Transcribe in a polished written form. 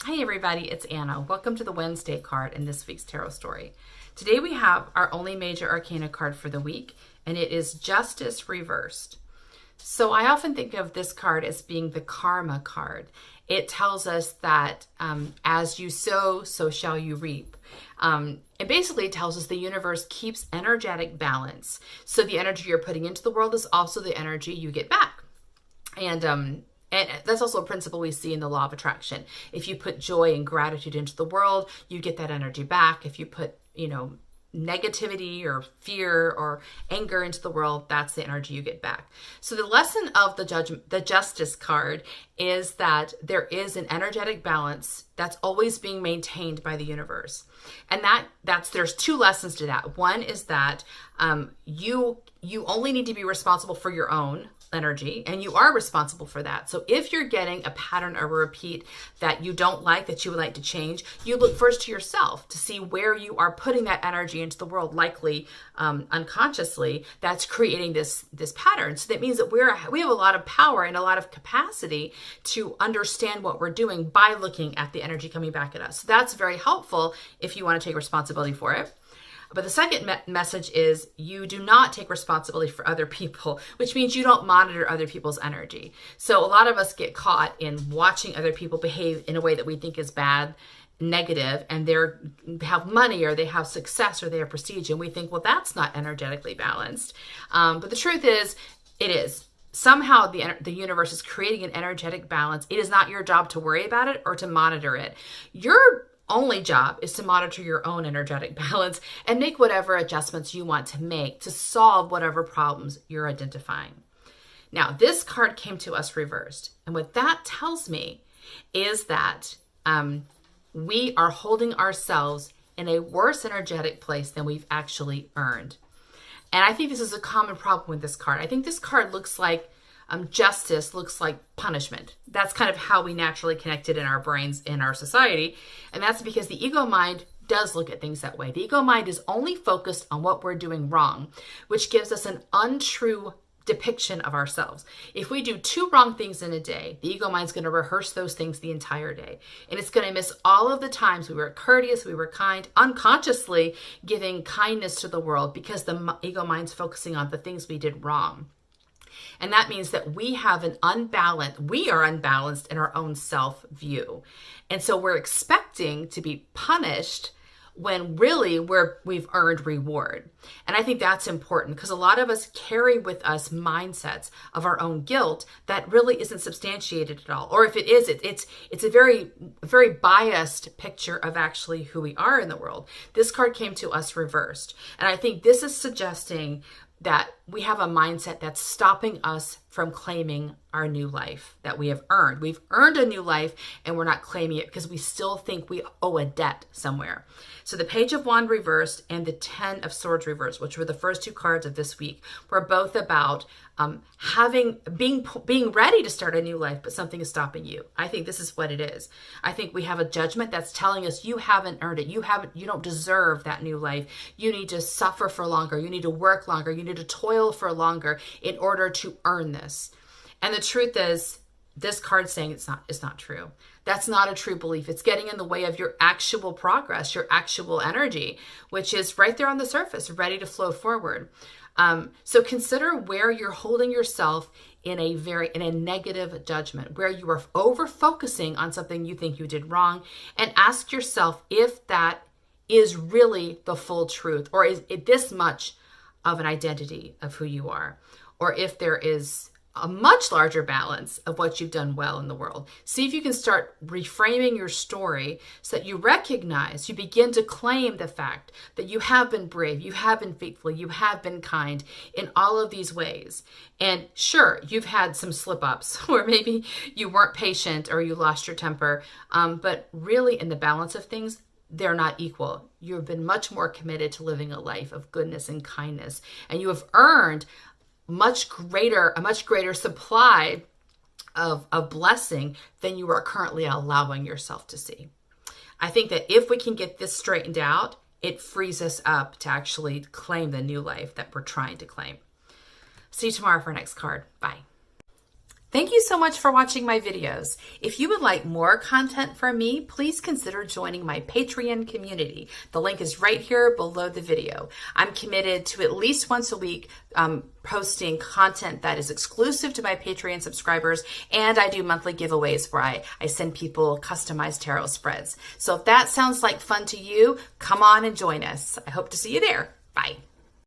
Hey everybody, it's Anna. Welcome to the Wednesday card in this week's tarot story. Today we have our only major arcana card for the week, and it is Justice Reversed. So I often think of this card as being the karma card. It tells us that as you sow, so shall you reap. It basically tells us the universe keeps energetic balance. So the energy you're putting into the world is also the energy you get back. And that's also a principle we see in the law of attraction. If you put joy and gratitude into the world, you get that energy back. If you put, negativity or fear or anger into the world, that's the energy you get back. So the lesson of the Justice card is that there is an energetic balance that's always being maintained by the universe. And there's two lessons to that. One is that you only need to be responsible for your own energy, and you are responsible for that. So if you're getting a pattern or a repeat that you don't like, that you would like to change, you look first to yourself to see where you are putting that energy into the world, likely unconsciously, that's creating this pattern. So that means that we have a lot of power and a lot of capacity to understand what we're doing by looking at the energy coming back at us. So that's very helpful if you want to take responsibility for it. But the second message is you do not take responsibility for other people, which means you don't monitor other people's energy. So a lot of us get caught in watching other people behave in a way that we think is bad, negative, and they have money or they have success or they have prestige. And we think, well, that's not energetically balanced. But the truth is, it is. Somehow the universe is creating an energetic balance. It is not your job to worry about it or to monitor it. Your only job is to monitor your own energetic balance and make whatever adjustments you want to make to solve whatever problems you're identifying. Now, this card came to us reversed. And what that tells me is that we are holding ourselves in a worse energetic place than we've actually earned. And I think this is a common problem with this card. I think this card looks like justice looks like punishment. That's kind of how we naturally connect it in our brains, in our society. And that's because the ego mind does look at things that way. The ego mind is only focused on what we're doing wrong, which gives us an untrue depiction of ourselves. If we do two wrong things in a day, the ego mind's going to rehearse those things the entire day. And it's going to miss all of the times we were courteous, we were kind, unconsciously giving kindness to the world because the ego mind's focusing on the things we did wrong. And that means that we are unbalanced in our own self-view. And so we're expecting to be punished when really we've earned reward. And I think that's important because a lot of us carry with us mindsets of our own guilt that really isn't substantiated at all. Or if it is, it's a very, very biased picture of actually who we are in the world. This card came to us reversed. And I think this is suggesting that we have a mindset that's stopping us from claiming our new life that we have earned. We've earned a new life and we're not claiming it because we still think we owe a debt somewhere. So the Page of Wands reversed and the 10 of Swords reversed, which were the first two cards of this week, were both about being ready to start a new life, but something is stopping you. I think this is what it is. I think we have a judgment that's telling us you haven't earned it. You don't deserve that new life. You need to suffer for longer. You need to work longer. You need to toil for longer in order to earn this. And the truth is, this card's saying it's not true. That's not a true belief. It's getting in the way of your actual progress, your actual energy, which is right there on the surface, ready to flow forward. So consider where you're holding yourself in a negative judgment, where you are over focusing on something you think you did wrong, and ask yourself if that is really the full truth, or is it this much of an identity of who you are, or if there is a much larger balance of what you've done well in the world. See if you can start reframing your story so that you begin to claim the fact that you have been brave, you have been faithful, you have been kind in all of these ways. And sure, you've had some slip-ups where maybe you weren't patient or you lost your temper, but really in the balance of things, they're not equal. You have been much more committed to living a life of goodness and kindness, and you have earned a much greater supply of blessing than you are currently allowing yourself to see. I think that if we can get this straightened out, it frees us up to actually claim the new life that we're trying to claim. See you tomorrow for our next card. Bye. Thank you so much for watching my videos. If you would like more content from me, please consider joining my Patreon community. The link is right here below the video. I'm committed to at least once a week posting content that is exclusive to my Patreon subscribers, and I do monthly giveaways where I send people customized tarot spreads. So if that sounds like fun to you, come on and join us. I hope to see you there. Bye.